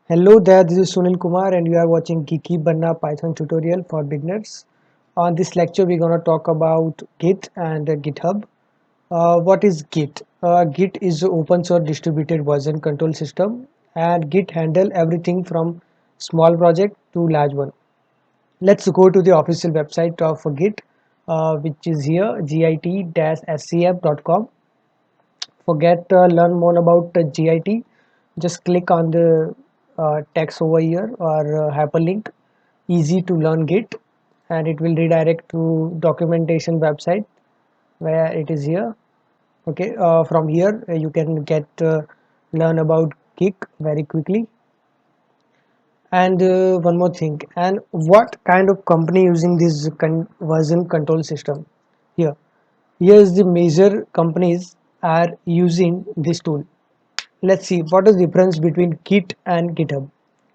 Hello there, this is Sunil Kumar and you are watching Geeky Banna Python tutorial for beginners. On this lecture, we're going to talk about Git and GitHub. What is Git? Git is an open source distributed version control system and Git handle everything from small project to large one. Let's go to the official website of Git, which is here git-scf.com. Forget learn more about Git, just click on the text over here or hyperlink. Easy to learn Git, and it will redirect to documentation website where it is here. Okay, from here you can get learn about Git very quickly. And one more thing, and what kind of company using this version control system? Here, here's the major companies are using this tool. Let's see what is the difference between Git and GitHub.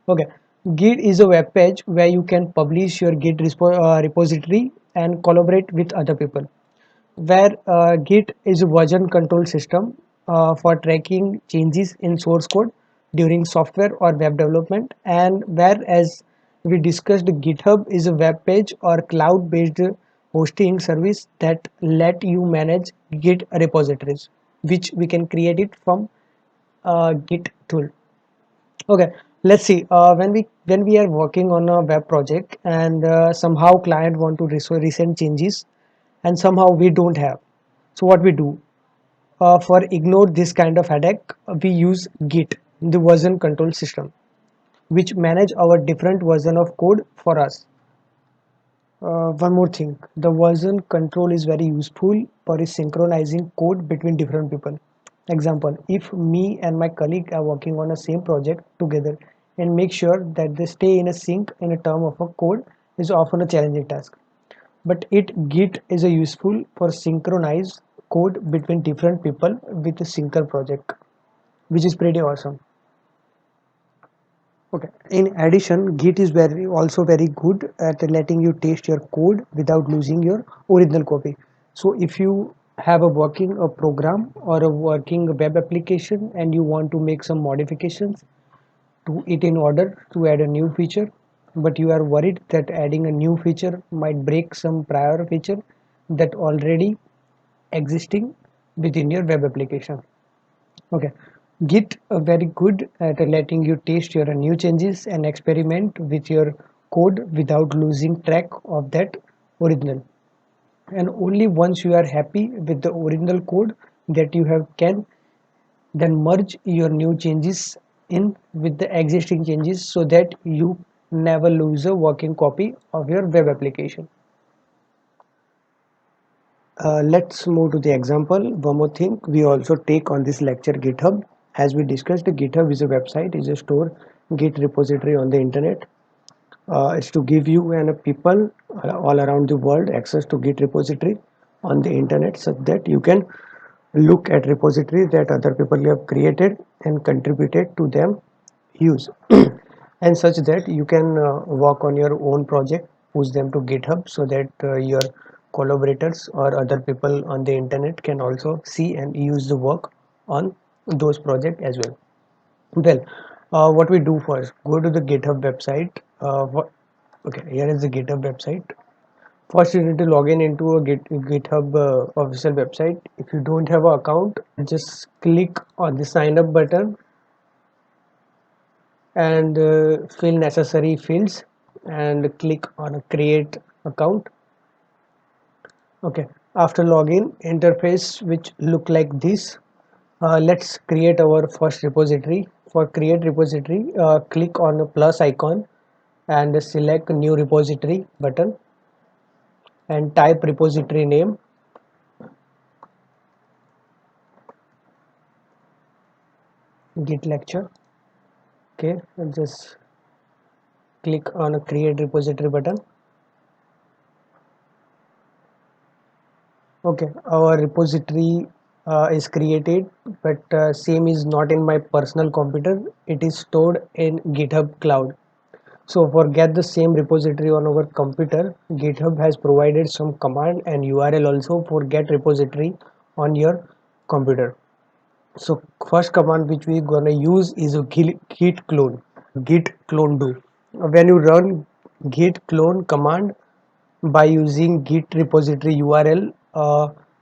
Okay, Git is a web page where you can publish your Git repository and collaborate with other people. Where Git is a version control system for tracking changes in source code during software or web development, and whereas we discussed, GitHub is a web page or cloud-based hosting service that let you manage Git repositories, which we can create it from Git tool. Okay, let's see. When we are working on a web project and somehow client want to recent changes, and somehow we don't have. So what we do for ignore this kind of headache, we use Git, the version control system, which manage our different version of code for us. One more thing, the version control is very useful for synchronizing code between different people. Example, if me and my colleague are working on a same project together and make sure that they stay in a sync in a term of a code is often a challenging task. But it Git is a useful for synchronize code between different people with a single project, which is pretty awesome. Okay. In addition, Git is very good at letting you test your code without losing your original copy. So if you have a program or a working web application and you want to make some modifications to it in order to add a new feature, but you are worried that adding a new feature might break some prior feature that already existing within your web application. Okay, Git very good at letting you test your new changes and experiment with your code without losing track of that original. And only once you are happy with the original code that you have can then merge your new changes in with the existing changes so that you never lose a working copy of your web application. Let's move to the example. One more thing, we also take on this lecture GitHub. As we discussed, GitHub is a website, is a store Git repository on the internet. It's to give you and people all around the world access to Git repository on the internet, so that you can look at repositories that other people have created and contributed to them use, and such that you can work on your own project, push them to GitHub so that your collaborators or other people on the internet can also see and use the work on those projects as well. Well, what we do first, go to the GitHub website. Okay, here is the GitHub website. First, you need to log in into a GitHub official website. If you don't have an account, just click on the sign up button and fill necessary fields and click on a create account. Okay, after login, interface which look like this. Let's create our first repository. For create repository, click on the plus icon and select new repository button and type repository name. Git lecture. Okay, and just click on a create repository button. Okay, our repository is created, but same is not in my personal computer. It is stored in GitHub Cloud. So for get the same repository on our computer, GitHub has provided some command and URL also for get repository on your computer. So first command which we gonna use is a git clone. git clone do? When you run git clone command by using git repository URL,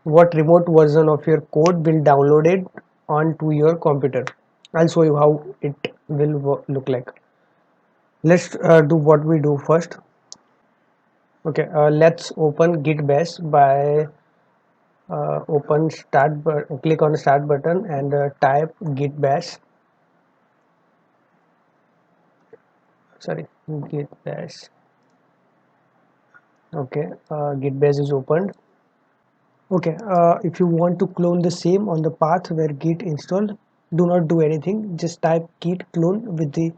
what remote version of your code will download it onto your computer? I'll show you how it will look like. Let's do what we do first. Okay, let's open git bash by open start click on the start button and type git bash. Sorry, git bash. Okay, git bash is opened. Okay, if you want to clone the same on the path where git installed, do not do anything. Just type git clone with the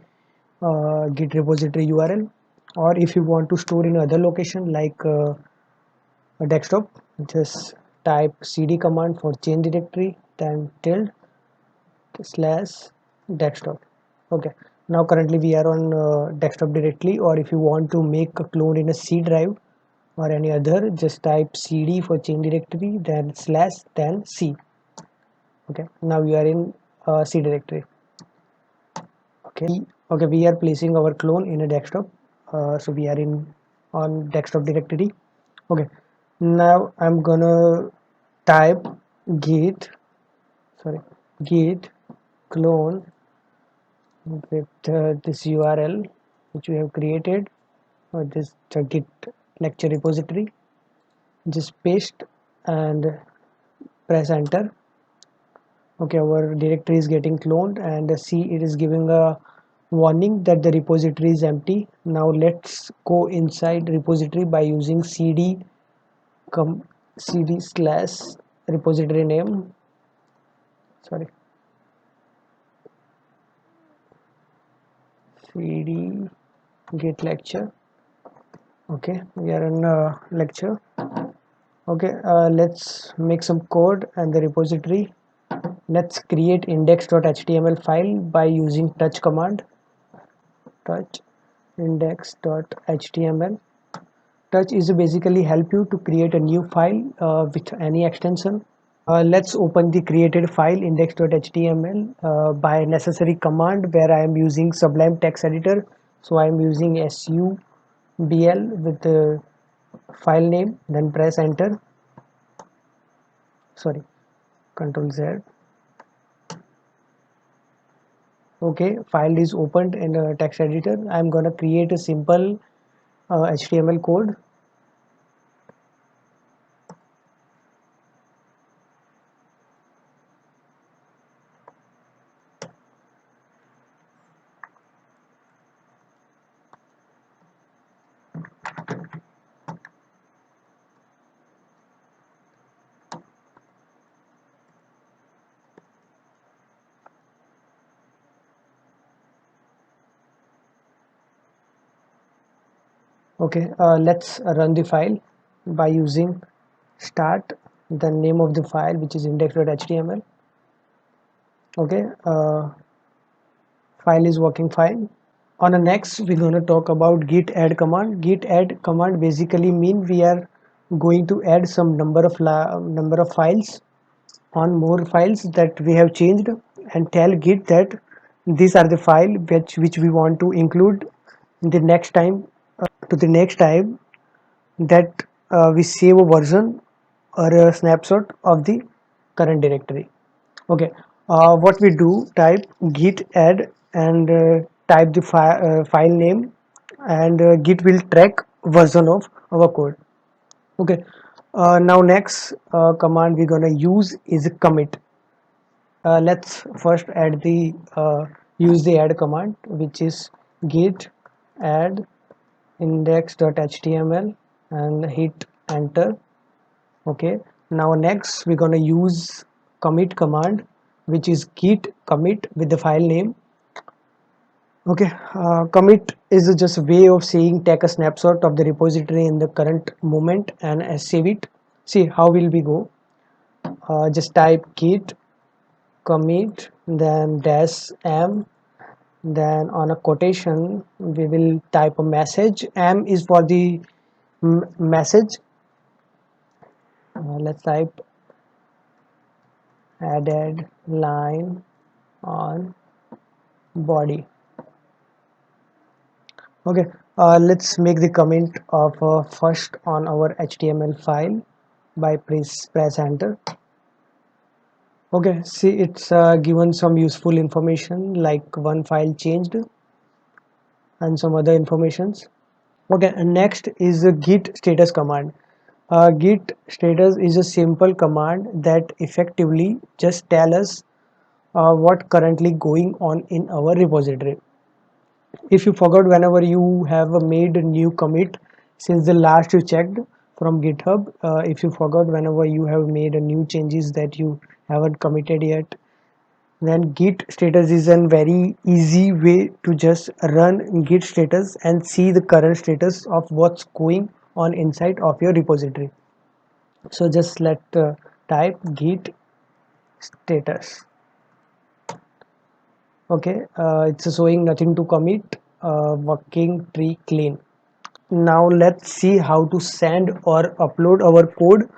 git repository URL. Or if you want to store in other location like a desktop, just type cd command for change directory, then tilde slash desktop. Okay, now currently we are on desktop directly. Or if you want to make a clone in a C drive or any other, just type cd for change directory, then slash, then C. Okay, now we are in C directory. Okay, we are placing our clone in a desktop. So we are in on desktop directory. Okay, now I'm gonna type git, sorry, git clone with this URL which we have created, or this git lecture repository. Just paste and press enter. Okay, our directory is getting cloned, and see, it is giving a warning that the repository is empty. Now let's go inside repository by using cd slash repository name, sorry, cd git lecture. Okay, we are in lecture. Okay, let's make some code and the repository. Let's create index.html file by using touch command. Touch index.html. Touch is basically help you to create a new file with any extension. Let's open the created file index.html by necessary command, where I am using Sublime Text Editor. So I am using subl with the file name, then press enter. Sorry, Control Z. Okay, file is opened in a text editor. I'm gonna create a simple HTML code. Okay, let's run the file by using start, the name of the file, which is index.html. Okay, file is working fine. On the next, we're going to talk about git add command. Git add command basically mean we are going to add some number of files on more files that we have changed, and tell git that these are the file which we want to include the next time, to the next time that we save a version or a snapshot of the current directory. Okay, what we do, type git add and type the file name, and git will track version of our code. Okay, now next command we're gonna use is commit. Let's first add the use the add command, which is git add index.html, and hit enter. Okay, now next we're gonna use commit command, which is git commit with the file name. Okay, commit is just a way of saying take a snapshot of the repository in the current moment and save it. See how will we go. Just type git commit, then dash m, then on a quotation we will type a message. M is for the message. Let's type added line on body. Okay, let's make the comment of first on our HTML file by press enter. Okay, see it's given some useful information like one file changed and some other informations. Okay, and next is the git status command. Git status is a simple command that effectively just tell us what currently going on in our repository. If you forgot whenever you have made a new commit since the last you checked from GitHub, if you forgot whenever you have made a new changes that you haven't committed yet, then git status is a very easy way to just run git status and see the current status of what's going on inside of your repository. So just let type git status. Okay, it's showing nothing to commit, working tree clean. Now let's see how to send or upload our code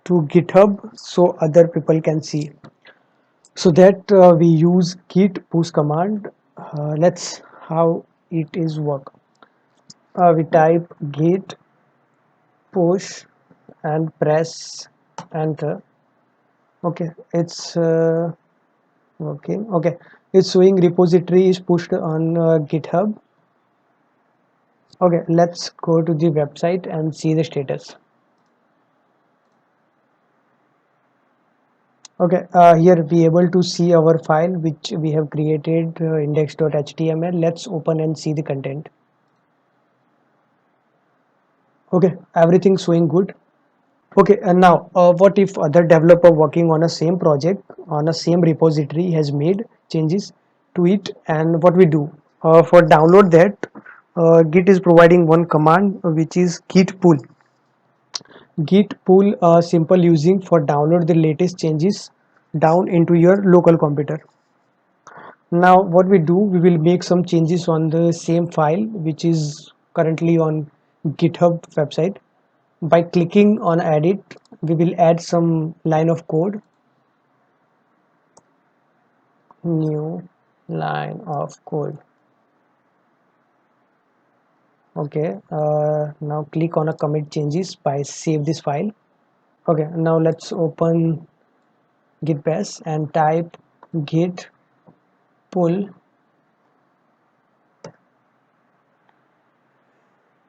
to GitHub so other people can see. So that we use git push command. Let's how it is work. We type git push and press enter. Okay, it's working. Okay, it's showing repository is pushed on GitHub. Okay, let's go to the website and see the status. Okay, here we able to see our file which we have created index.html. Let's open and see the content. Okay, everything showing good. Okay, and now what if other developer working on a same project on a same repository has made changes to it, and what we do for download that, git is providing one command which is git pull. Git pull simple using for download the latest changes down into your local computer. Now what we do, we will make some changes on the same file which is currently on GitHub website. By clicking on edit, we will add some line of code. New line of code. Okay, now click on a commit changes by save this file. Okay, now let's open git bash and type git pull.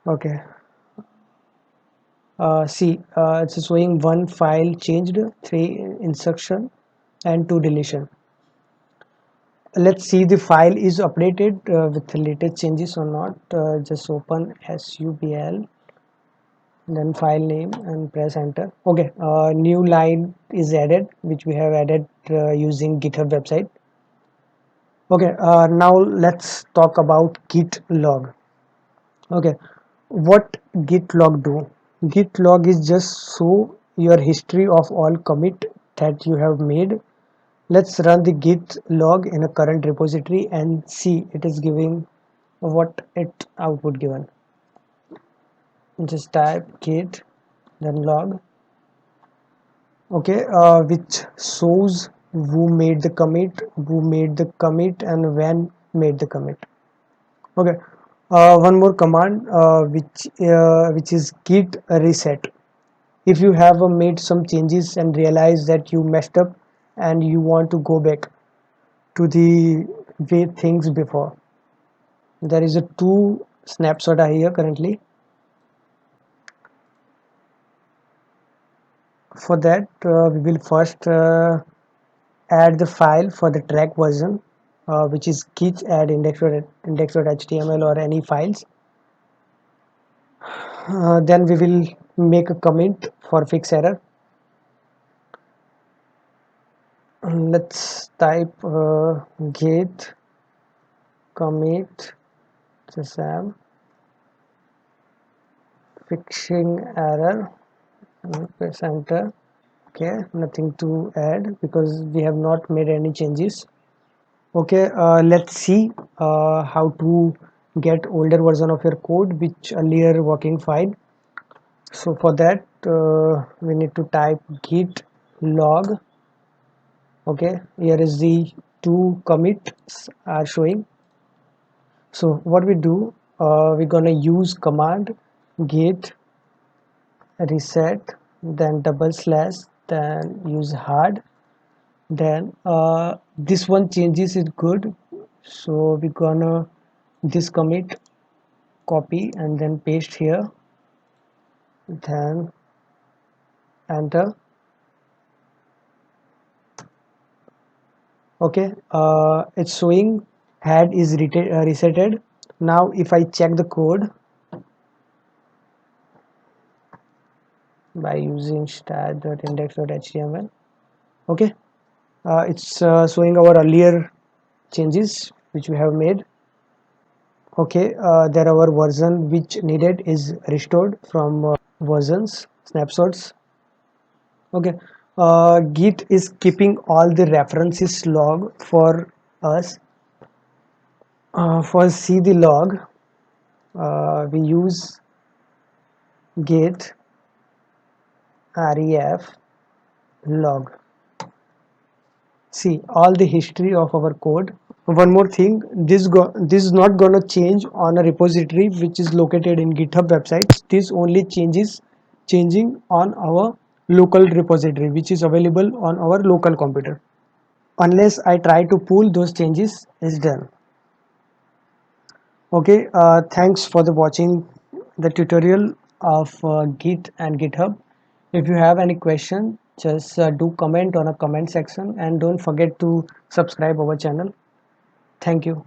Okay, see it's showing one file changed, 3 instruction and 2 deletion. Let's see the file is updated with the latest changes or not. Just open subl, then file name and press enter. Okay, new line is added which we have added using GitHub website. Okay, now let's talk about git log. Okay, what git log do? Git log is just show your history of all commit that you have made. Let's run the git log in a current repository and see it is giving what it output given. Just type git then log. Okay, which shows who made the commit and when made the commit. Okay, one more command which is git reset. If you have made some changes and realize that you messed up and you want to go back to the way things before, there is a two snapshot are here currently. For that we will first add the file for the track version which is git add index.html or any files. Then we will make a commit for fix error. Let's type git commit sam fixing error and press enter. Okay, nothing to add because we have not made any changes. Okay, let's see how to get older version of your code which earlier working fine. So for that we need to type git log. Okay, here is the two commits are showing. So what we do, we're gonna use command git reset, then double slash, then use hard. Then this one changes is good, so we're gonna this commit, copy and then paste here, then enter. Okay, it's showing head is resetted. Now if I check the code by using stat.index.html, okay, it's showing our earlier changes which we have made. Okay, there our version which needed is restored from versions snapshots. Okay, git is keeping all the references log for us. For see the log, we use git ref log. See all the history of our code. One more thing, this is not gonna change on a repository which is located in GitHub website. This only changing on our local repository which is available on our local computer. Unless I try to pull those changes, is done. Okay, thanks for the watching the tutorial of Git and GitHub. If you have any question, just do comment on a comment section and don't forget to subscribe our channel. Thank you.